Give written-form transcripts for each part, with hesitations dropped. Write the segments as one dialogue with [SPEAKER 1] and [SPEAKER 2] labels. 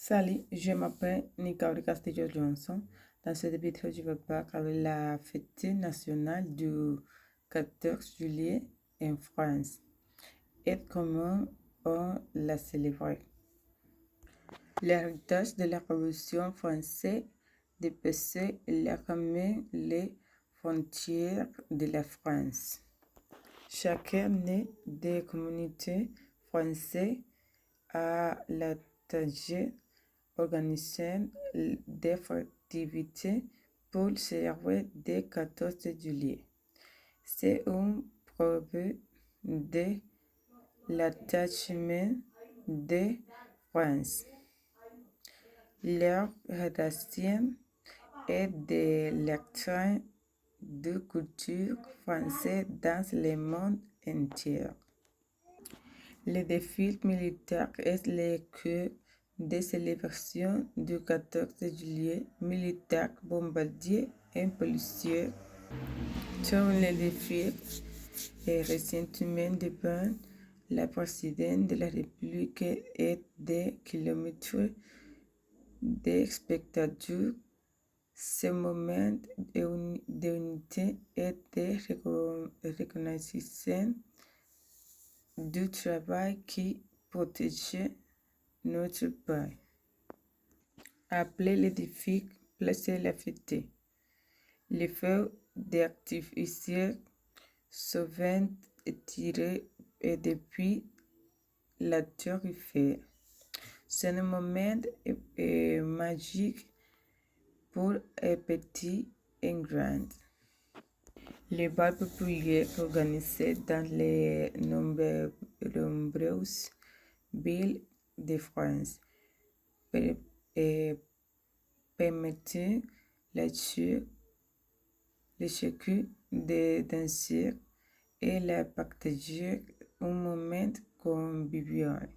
[SPEAKER 1] Salut, je m'appelle Nicole Castillo Johnson. Dans cette vidéo, je vais parler de la fête nationale du 14 juillet en France et comment on la célèbre. L'héritage de la Révolution française dépassait largement les frontières de la France. Chacun né des communautés françaises a la tâche organisant des activités pour célébrer le 14 juillet. C'est une preuve de l'attachement de France, leur relation et de l'accent de culture française dans le monde entier. Le défilé militaire est le cœur des célébrations du 14 juillet. Militaires, bombardiers et policiers tournent le défilé et récemment devant la présidente de la République et des kilomètres de spectateurs. Ce moment d'unité et de reconnaissance du travail qui protège notre pays. Après le défi, placer la fête. Les feux d'artifice souvent tirés depuis la Tour Eiffel. C'est un moment magique pour un petit et grand. Les bals populaires organisés dans les nombreuses villes de France permettent le chacun de danser et de partager un moment convivial.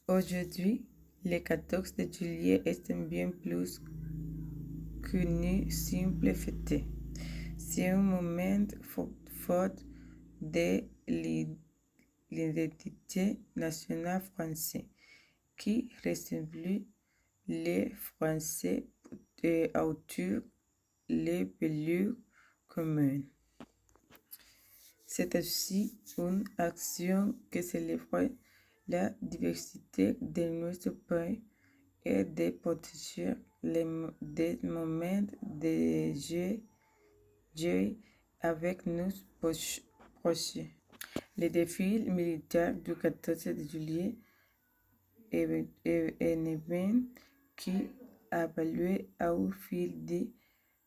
[SPEAKER 1] Aujourd'hui, le 14 juillet est bien plus qu'une simple fête. C'est un moment fort de l'identité nationale française qui ressemble les Français autour les valeurs communes. C'est aussi une action qui célèbre la diversité de notre pays et de protéger des moments de joie avec nos proches. Le défilé militaire du 14 juillet est un événement qui a évolué au fil des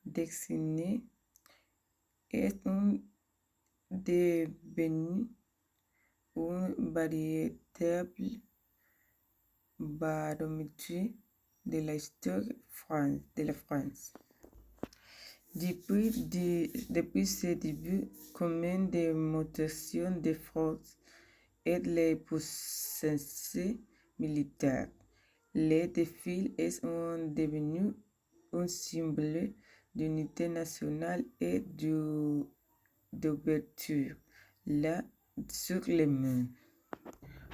[SPEAKER 1] décennies est devenu un véritable baromètre de l'histoire de la France. Depuis ses débuts comme une démonstration de force et de puissance militaire, le défilé est devenu un symbole d'unité nationale et d'ouverture sur le monde.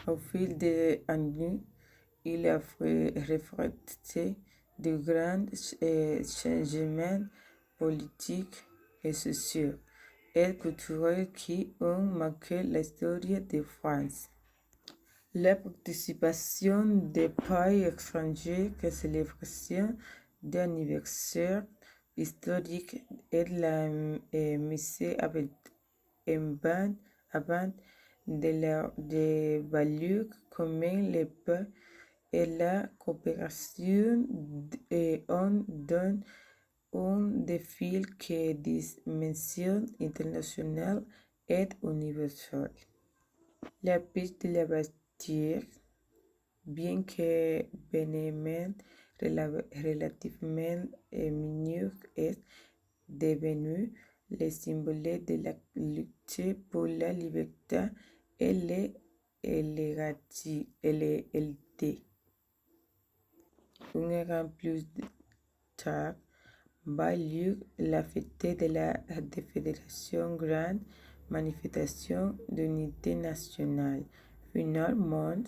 [SPEAKER 1] Au fil des années, il a reflété de grands changements politiques et sociaux et culturels qui ont marqué l'histoire de France. La participation des pays étrangers aux célébrations d'anniversaires historiques et la mise avant des valeurs communes, la paix et la coopération ont donné un défi qui dimension internationale et universelle. La piste de la Bastille, bien que bénéfiquement relativement mineur, est devenue le symbole de la lutte pour la liberté et l'égalité. Un an plus tard, va lieu la fête de la Fédération, grande manifestation d'unité nationale. Finalement,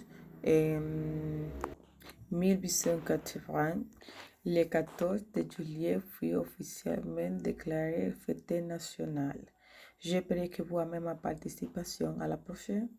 [SPEAKER 1] 1880, le 14 juillet fut officiellement déclaré fête nationale. Je prie que vous aimez ma participation. À la prochaine.